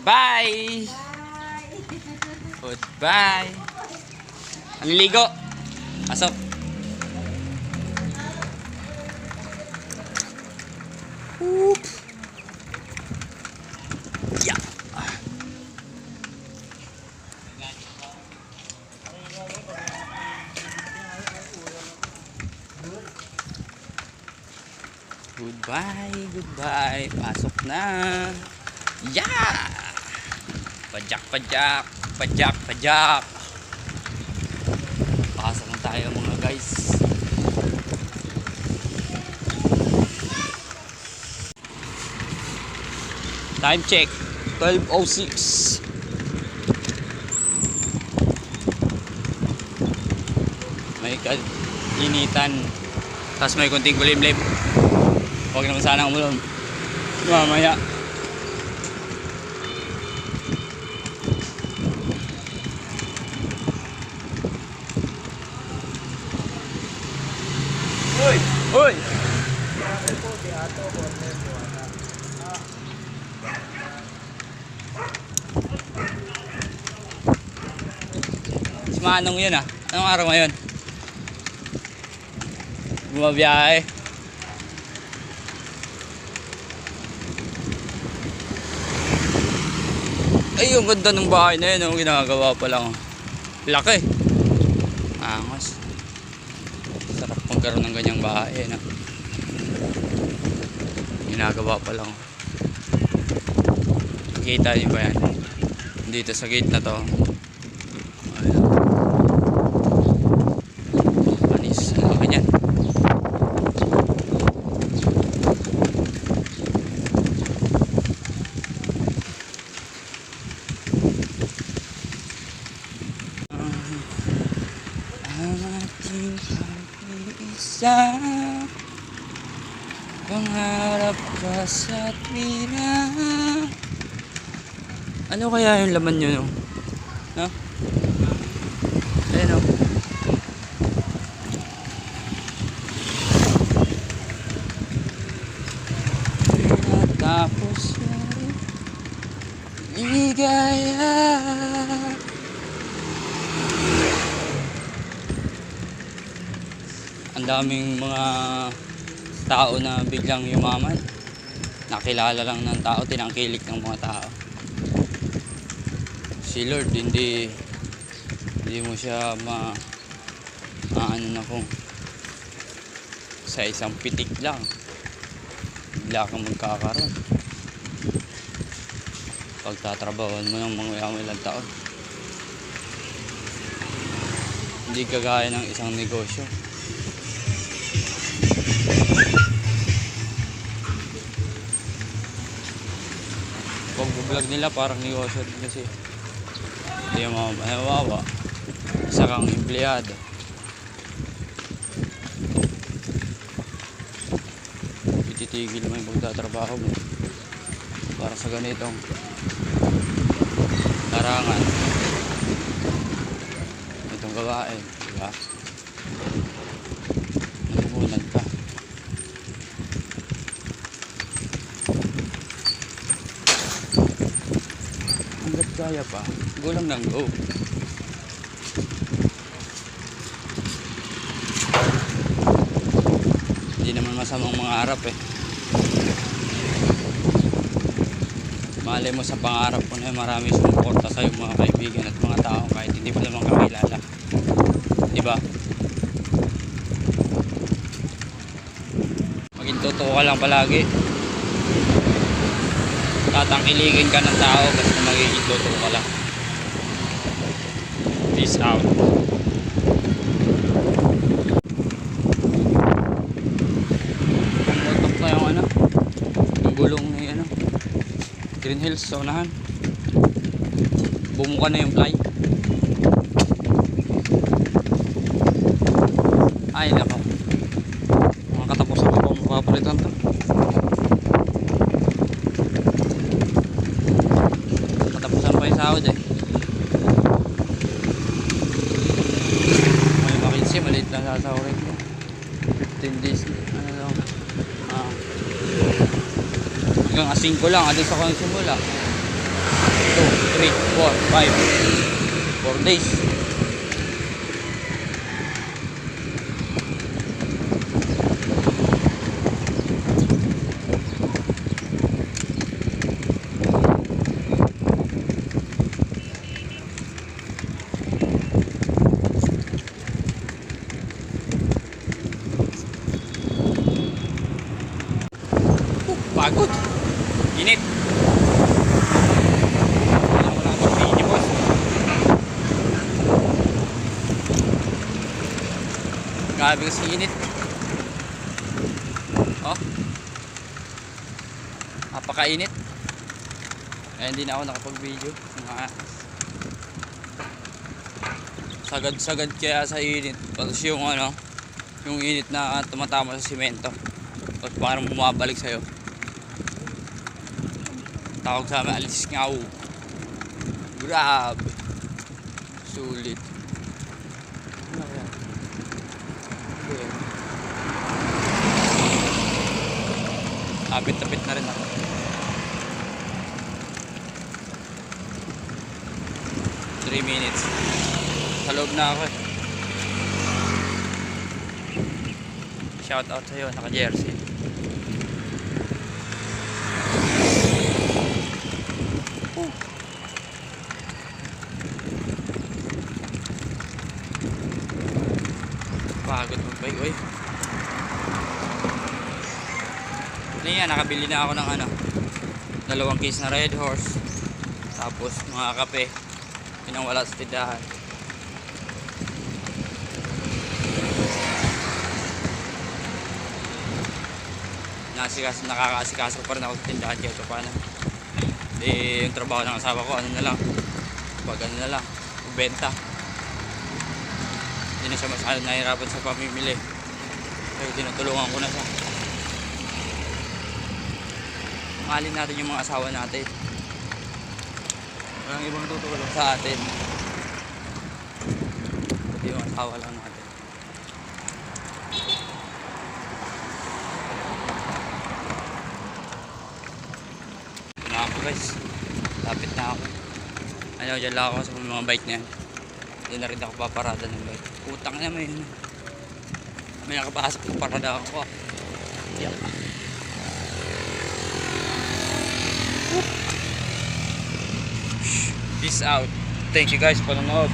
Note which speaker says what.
Speaker 1: Bye! Goodbye! Naliligo! Pasok! Oop. Yeah. Goodbye. Pasok na. Yeah. Pajak. Pasok na tayo mga guys. Time check 12:06. May initan, tapos may kunting kulimlim. Huwag naman sana umulong mamaya. Uy! Si Manong yun ah. Anong araw ngayon? Bumabiyahe. Ay, yung ganda ng bahay na yun. Ginagawa pa lang. Laki. Angas. Sarap magkaroon ng ganyang bahay. Ginagawa pa lang. Kita niyo ba yan? Dito sa gate na to. Panis. Ano ka yan? Isa pangarap ka sa tuwina. Ano kaya yung laman nyo, no? No? Ayan, no? Tapos ligaya. Ang daming mga tao na biglang yumaman. Nakilala lang ng tao, tinangkilik ng mga tao. Si Lord, hindi mo siya ano na kung sa isang pitik lang bigla kang magkakaroon. Pagtatrabahoan mo ng mga ilang taon, hindi kagaya ng isang negosyo. Pag-vlog nila parang negosyo din kasi hindi mo mawawa. Isa kang empleyado. Ititigil mo yung pagtatrabaho mo para sa ganitong larangan, itong gawain, diba? Napupunan ka. Hanggat kaya pa, go lang ng go. Hindi naman masamang mangarap eh. Malay mo sa pangarap mo na marami sumuporta sa'yo, mga kaibigan at mga tao kahit hindi mo naman kakilala, diba? Maging totoo ka lang palagi. Tatangkiligin ka ng tao basta magiging totoo ka lang. Peace out. Pumutok na yung ano, yung gulong ni ano, Green Hills sa unahan. Bumuka na yung fly. Ay nako, mga katapusan ko pang mapapalitan to. Katapusan pa yung sahod eh. May makinsi, maliit lang sasahurin ko. 15 days ano lang. Hanggang 5 lang, alis ako nagsimula. 2, 3, 4, 5. 4 days. Pagod. Init. Wala ko lang pag-video, boss. Grabe kasi init. Oh. Napakainit. Kaya hindi na ako nakapag-video. Sagad-sagad kaya sa init. Tapos yung ano, yung init na tumatama sa simento. Tapos parang bumabalik sa'yo. Tawag sa amin, alis ngaw. Grabe. Sulit. Ano kaya? Okay. Tapit-tapit na rin ako. Three minutes. Sa loob na ako eh. Shout out sa'yo, naka-jersey. Pagod mag-bike, oy. Ano yan, nakabili na ako ng ano, 2 case na Red Horse. Tapos mga kape, yun ang wala sa tindahan. Nakakaasikaso pa rin ako sa tindahan kahit paano. Di yung trabaho ng asawa ko, ano na lang, pag ano na lang, benta. Hindi na siya masyadong nahihirapan sa pamimili. Kaya tinutulungan ko na siya. Mahalin natin yung mga asawa natin. Walang ibang tutulong sa atin. Pati yung asawa lang natin. Ito na ako guys. Lapit na ako. Ano, dyan lang ako sa mga bike na yan. Hindi na rin ako paparada ng bike. Utang na may nakapasok ng parada ako. Yan. Peace out. Thank you guys for panonood.